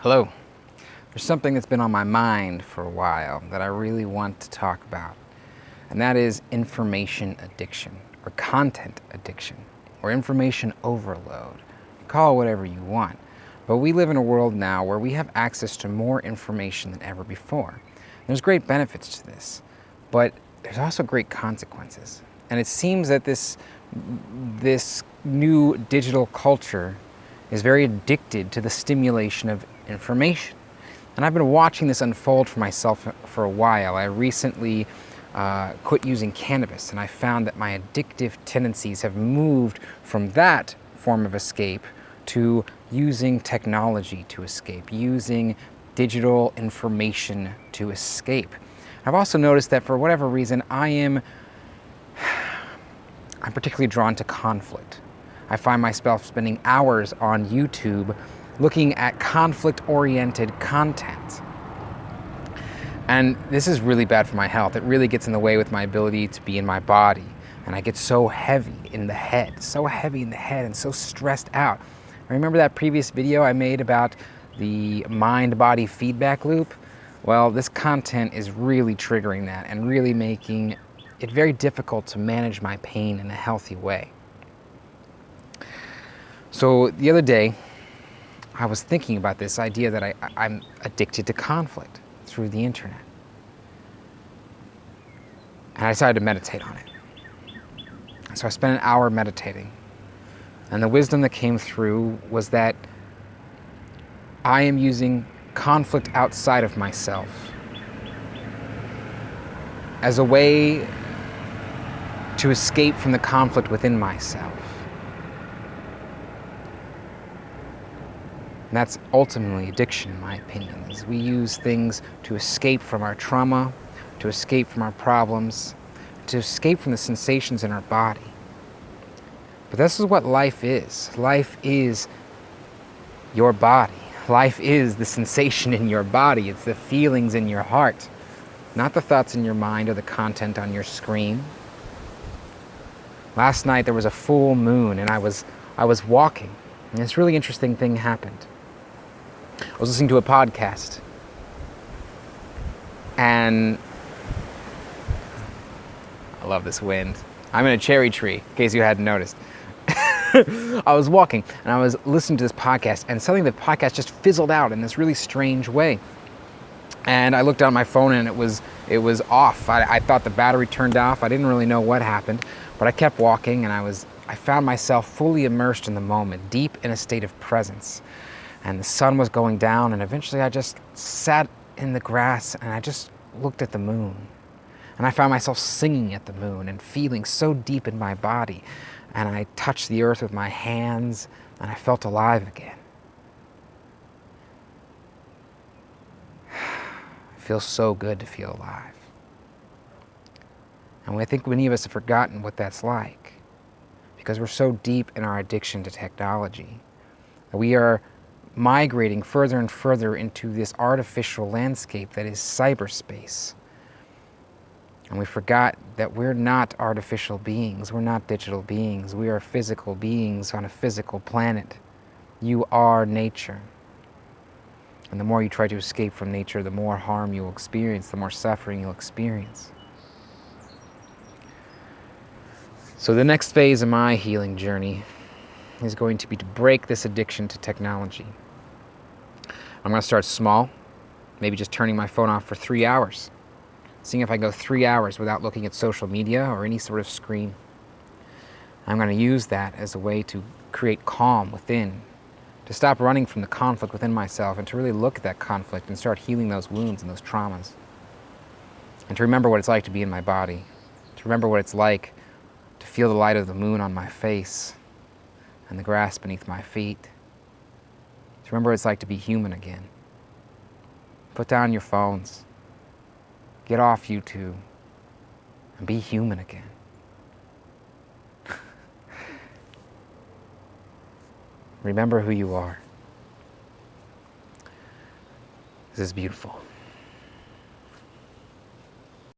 Hello. There's something that's been on my mind for a while that I really want to talk about, and that is information addiction, or content addiction, or information overload. Call it whatever you want. But we live in a world now where we have access to more information than ever before. There's great benefits to this, but there's also great consequences. And it seems that this new digital culture is very addicted to the stimulation of information. And I've been watching this unfold for myself for a while. I recently quit using cannabis, and I found that my addictive tendencies have moved from that form of escape to using technology to escape, using digital information to escape. I've also noticed that for whatever reason, I'm particularly drawn to conflict. I find myself spending hours on YouTube looking at conflict-oriented content. And this is really bad for my health. It really gets in the way with my ability to be in my body. And I get so heavy in the head, and so stressed out. Remember that previous video I made about the mind-body feedback loop? Well, this content is really triggering that and really making it very difficult to manage my pain in a healthy way. So the other day, I was thinking about this idea that I'm addicted to conflict through the internet. And I decided to meditate on it. So I spent an hour meditating. And the wisdom that came through was that I am using conflict outside of myself as a way to escape from the conflict within myself. And that's ultimately addiction, in my opinion, is we use things to escape from our trauma, to escape from our problems, to escape from the sensations in our body. But this is what life is. Life is your body. Life is the sensation in your body. It's the feelings in your heart, not the thoughts in your mind or the content on your screen. Last night there was a full moon, and I was walking, and this really interesting thing happened. I was listening to a podcast, and I love this wind. I'm in a cherry tree, in case you hadn't noticed. I was walking, and I was listening to this podcast, and suddenly the podcast just fizzled out in this really strange way. And I looked down at my phone, and it was off. I thought the battery turned off. I didn't really know what happened, but I kept walking, and I found myself fully immersed in the moment, deep in a state of presence. And the sun was going down, and eventually I just sat in the grass and I just looked at the moon. And I found myself singing at the moon and feeling so deep in my body. And I touched the earth with my hands, and I felt alive again. It feels so good to feel alive. And I think many of us have forgotten what that's like, because we're so deep in our addiction to technology. We are migrating further and further into this artificial landscape that is cyberspace. And we forgot that we're not artificial beings. We're not digital beings. We are physical beings on a physical planet. You are nature. And the more you try to escape from nature, the more harm you'll experience, the more suffering you'll experience. So the next phase of my healing journey is going to be to break this addiction to technology. I'm going to start small, maybe just turning my phone off for 3 hours, seeing if I can go 3 hours without looking at social media or any sort of screen. I'm going to use that as a way to create calm within, to stop running from the conflict within myself, and to really look at that conflict and start healing those wounds and those traumas. And to remember what it's like to be in my body, to remember what it's like to feel the light of the moon on my face and the grass beneath my feet. To remember what it's like to be human again. Put down your phones. Get off YouTube. And be human again. Remember who you are. This is beautiful.